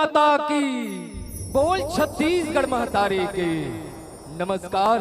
माता की, बोल छत्तीसगढ़ महतारी की। नमस्कार,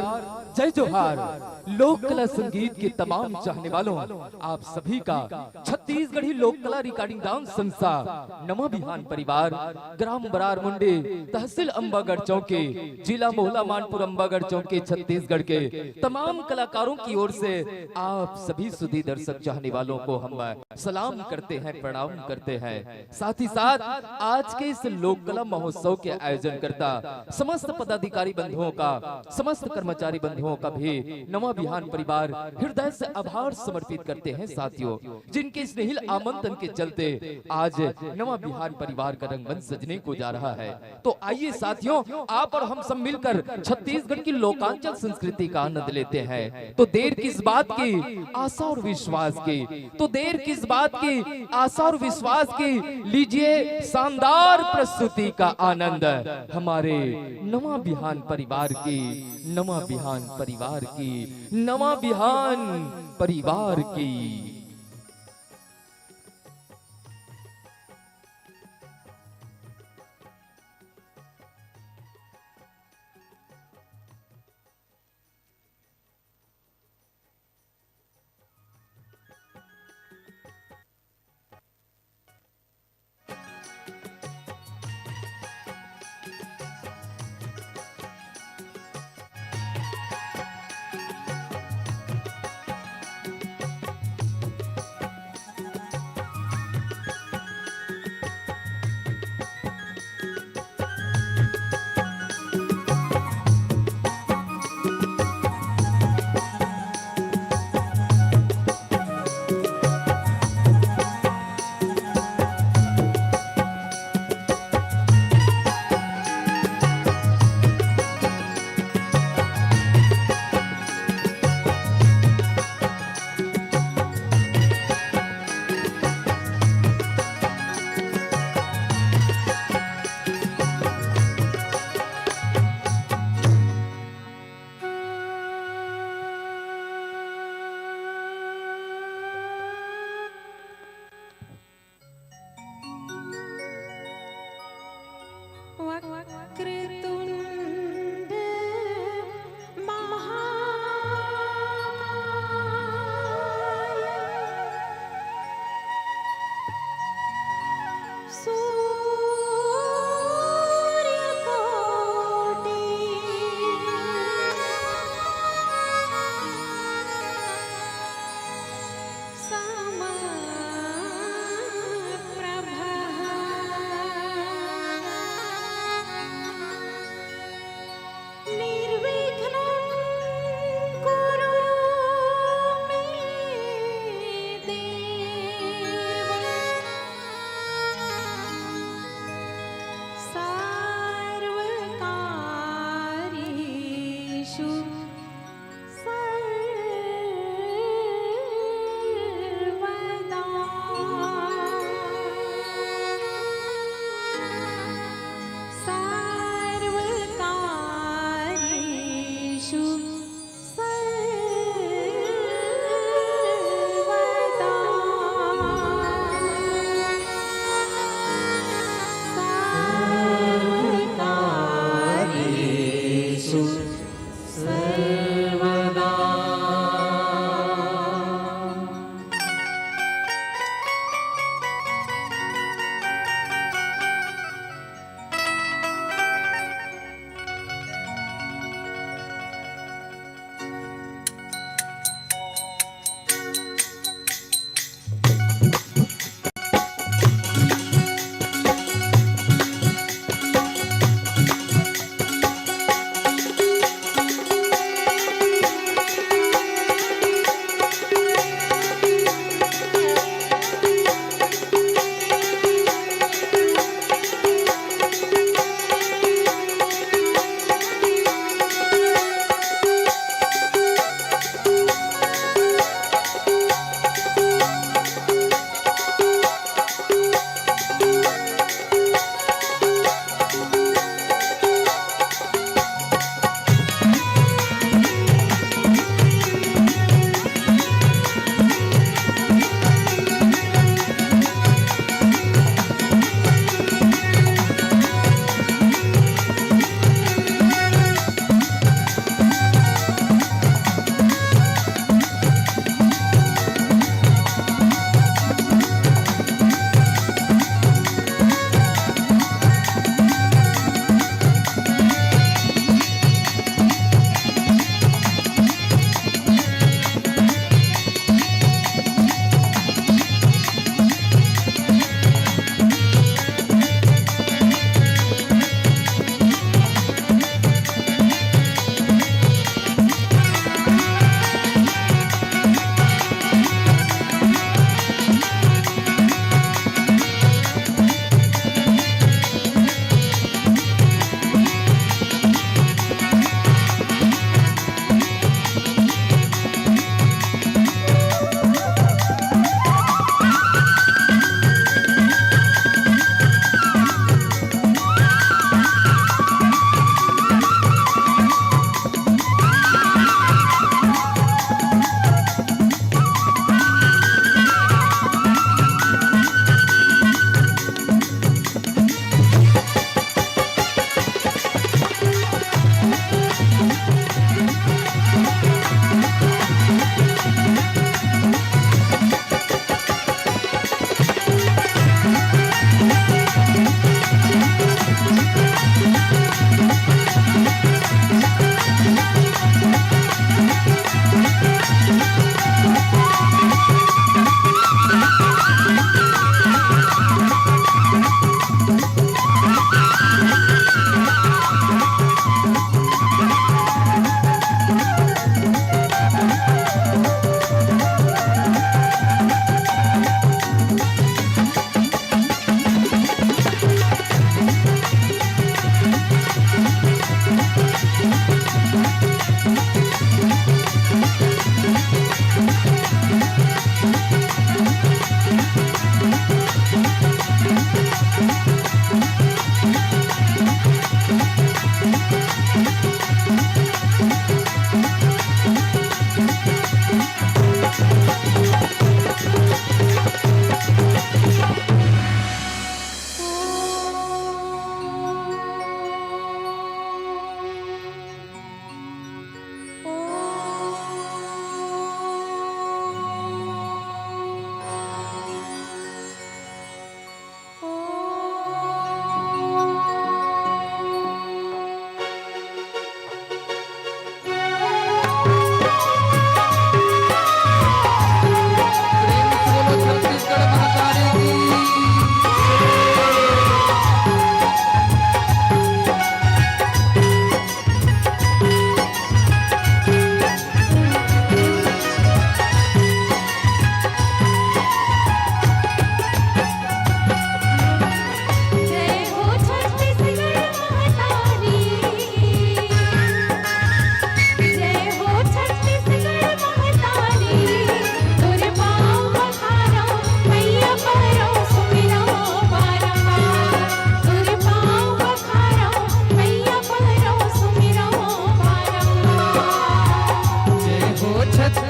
जय जोहार। लोक कला संगीत के तमाम चाहने वालों, आप सभी का छत्तीसगढ़ी लोक कला रिकॉर्डिंग डांस संस्था नमो बिहान परिवार, ग्राम बरार मुंडे, तहसील अंबागढ़ चौके, जिला मोहला मानपुर अंबागढ़ चौके, छत्तीसगढ़ के तमाम कलाकारों की ओर से आप सभी सुधी दर्शक चाहने वालों को हम सलाम करते हैं, प्रणाम करते हैं। साथ ही साथ आज के इस लोक कला महोत्सव के आयोजन करता समस्त पदाधिकारी बंधुओं का, समस्त कर्मचारी बंधुओं का भी नमो बिहान परिवार हृदय से आभार समर्पित करते हैं साथियों, जिनके स्नेहिल आमंत्रण के चलते आज नमो बिहान परिवार का रंगमंच सजने को जा रहा है। तो आइए साथियों, आप और हम सब मिलकर छत्तीसगढ़ की लोकांचल संस्कृति का आनंद लेते हैं। तो देर किस बात की, आशा और विश्वास की, तो देर किस बात की, आशा और विश्वास की, लीजिए शानदार प्रस्तुति का आनंद हमारे नमो बिहान परिवार की, नमो बिहान परिवार की, नमो बिहान परिवार की।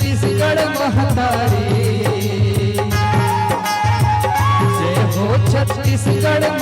छत्तीसगढ़ महतारी